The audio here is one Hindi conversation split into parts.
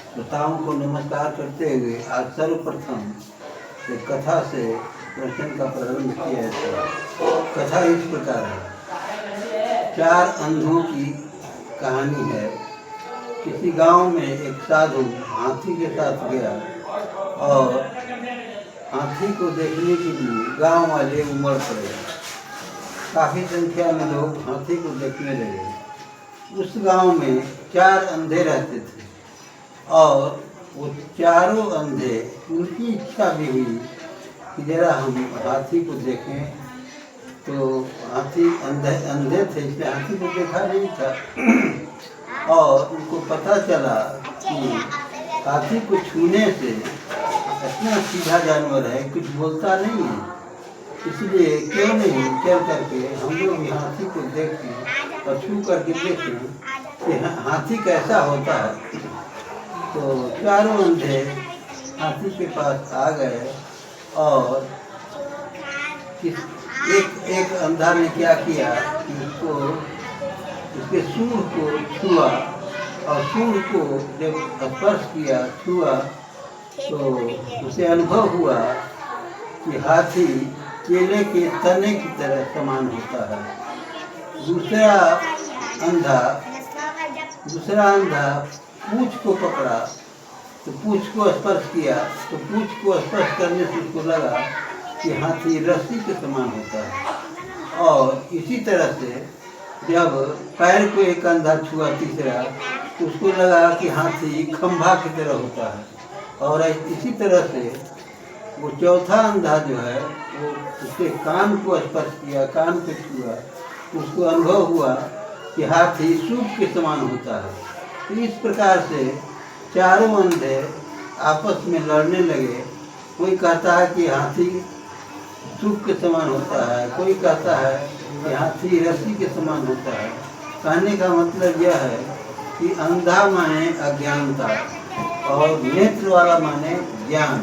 श्रोताओं को नमस्कार करते हुए आज सर्वप्रथम एक कथा से प्रवचन का प्रारंभ किया है। कथा इस प्रकार है। 4 अंधों की कहानी है। किसी गांव में एक साधु हाथी के साथ गया और हाथी को देखने के लिए गांव वाले उमड़ पड़े। काफ़ी संख्या में लोग हाथी को देखने लगे। उस गांव में 4 अंधे रहते थे और वो चारों अंधे, उनकी इच्छा भी हुई कि जरा हम हाथी को देखें। तो हाथी अंधे थे, इसलिए हाथी को देखा नहीं था और उनको पता चला कि हाथी को छूने से इतना सीधा जानवर है, कुछ बोलता नहीं है, इसलिए क्यों नहीं चल करके हम लोग हाथी को देखें और छू करके देखें कि हाथी कैसा होता है। तो चारों अंधे हाथी के पास आ गए और एक अंधा ने क्या किया कि उसको उसके सूंड को छुआ और सूंड को जब स्पर्श किया, छुआ, तो उसे अनुभव हुआ कि हाथी केले के तने की तरह समान होता है। दूसरा अंधा पूंछ को पकड़ा, तो पूंछ को स्पर्श किया, तो पूंछ को स्पर्श करने से उसको लगा कि हाथी रस्सी के समान होता है। और इसी तरह से जब पैर को एक अंधा छुआ तीसरा, तो उसको लगा कि हाथी खंभा की तरह होता है। और इसी तरह से वो चौथा अंधा जो है वो उसके कान को स्पर्श किया, कान को छुआ, उसको अनुभव हुआ कि हाथी सूप के समान होता है। तो इस प्रकार से चारों अंधे आपस में लड़ने लगे। कोई कहता है कि हाथी सूप के समान होता है, कोई कहता है कि हाथी रस्सी के समान होता है। कहने का मतलब यह है कि अंधा माने अज्ञानता और नेत्र वाला माने ज्ञान।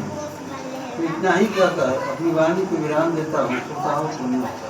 तो इतना ही कहकर अपनी वाणी को विराम देता हूँ। श्रोताओं को नमस्कार।